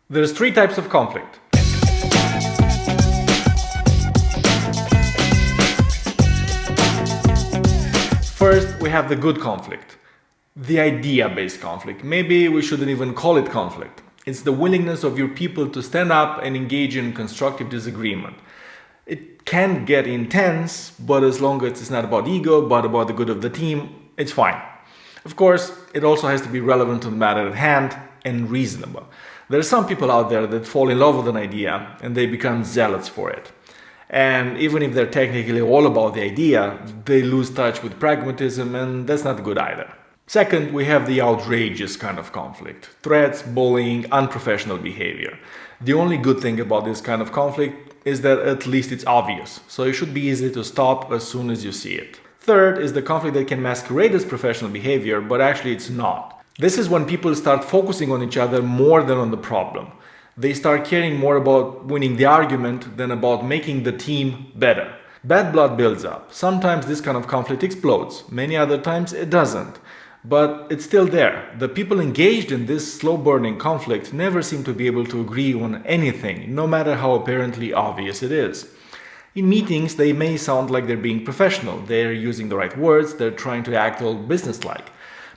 There's three types of conflict. First, we have the good conflict, the idea-based conflict. Maybe we shouldn't even call it conflict. It's the willingness of your people to stand up and engage in constructive disagreement. It can get intense, but as long as it's not about ego, but about the good of the team, it's fine. Of course, it also has to be relevant to the matter at hand and reasonable. There are some people out there that fall in love with an idea and they become zealots for it. And even if they're technically all about the idea, they lose touch with pragmatism, and that's not good either. Second, we have the outrageous kind of conflict. Threats, bullying, unprofessional behavior. The only good thing about this kind of conflict is that at least it's obvious, so it should be easy to stop as soon as you see it. Third is the conflict that can masquerade as professional behavior, but actually it's not. This is when people start focusing on each other more than on the problem. They start caring more about winning the argument than about making the team better. Bad blood builds up. Sometimes this kind of conflict explodes. Many other times it doesn't. But it's still there. The people engaged in this slow-burning conflict never seem to be able to agree on anything, no matter how apparently obvious it is. In meetings, they may sound like they're being professional. They're using the right words. They're trying to act all businesslike.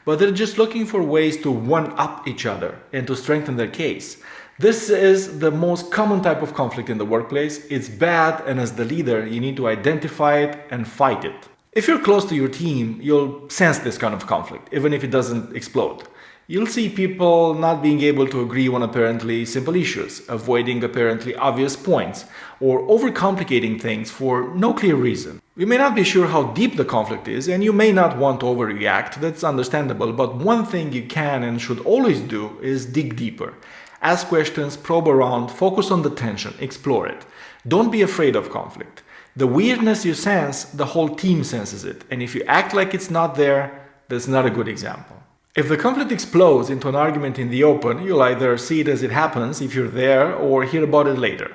But they're just looking for ways to one-up each other and to strengthen their case. This is the most common type of conflict in the workplace. It's bad, and as the leader, you need to identify it and fight it. If you're close to your team, you'll sense this kind of conflict, even if it doesn't explode. You'll see people not being able to agree on apparently simple issues, avoiding apparently obvious points, or overcomplicating things for no clear reason. You may not be sure how deep the conflict is, and you may not want to overreact, that's understandable, but one thing you can and should always do is dig deeper. Ask questions, probe around, focus on the tension, explore it. Don't be afraid of conflict. The weirdness you sense, the whole team senses it, and if you act like it's not there, that's not a good example. If the conflict explodes into an argument in the open, you'll either see it as it happens if you're there or hear about it later.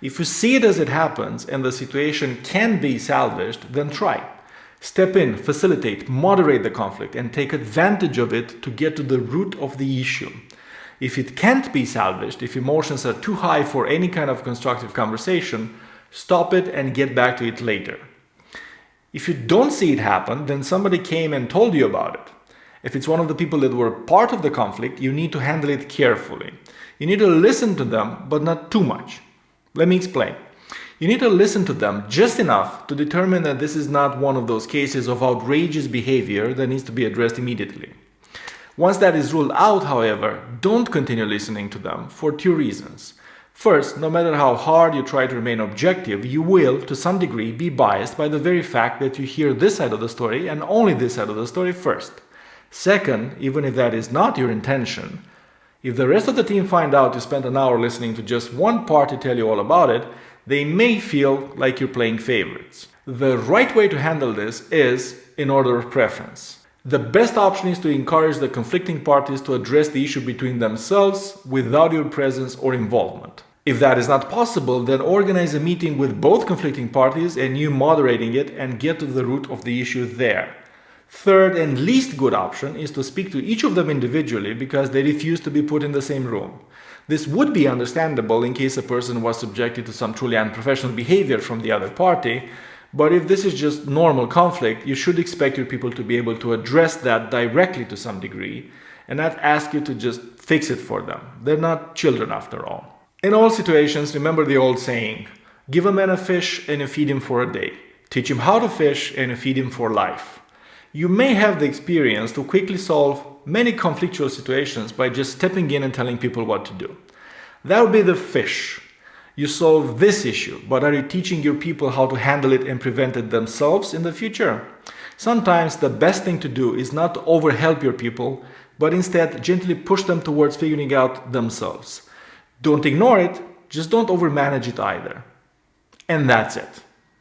If you see it as it happens and the situation can be salvaged, then try. Step in, facilitate, moderate the conflict, and take advantage of it to get to the root of the issue. If it can't be salvaged, if emotions are too high for any kind of constructive conversation, stop it and get back to it later. If you don't see it happen, then somebody came and told you about it. If it's one of the people that were part of the conflict, you need to handle it carefully. You need to listen to them, but not too much. Let me explain. You need to listen to them just enough to determine that this is not one of those cases of outrageous behavior that needs to be addressed immediately. Once that is ruled out, however, don't continue listening to them for two reasons. First, no matter how hard you try to remain objective, you will, to some degree, be biased by the very fact that you hear this side of the story and only this side of the story first. Second, even if that is not your intention, if the rest of the team find out you spent an hour listening to just one party tell you all about it, they may feel like you're playing favorites. The right way to handle this is in order of preference. The best option is to encourage the conflicting parties to address the issue between themselves without your presence or involvement. If that is not possible, then organize a meeting with both conflicting parties and you moderating it and get to the root of the issue there. Third and least good option is to speak to each of them individually because they refuse to be put in the same room. This would be understandable in case a person was subjected to some truly unprofessional behavior from the other party, but if this is just normal conflict, you should expect your people to be able to address that directly to some degree and not ask you to just fix it for them. They're not children after all. In all situations, remember the old saying, give a man a fish and you feed him for a day. Teach him how to fish and you feed him for life. You may have the experience to quickly solve many conflictual situations by just stepping in and telling people what to do. That would be the fish. You solve this issue, but are you teaching your people how to handle it and prevent it themselves in the future? Sometimes the best thing to do is not to overhelp your people, but instead gently push them towards figuring out themselves. Don't ignore it, just don't overmanage it either. And that's it.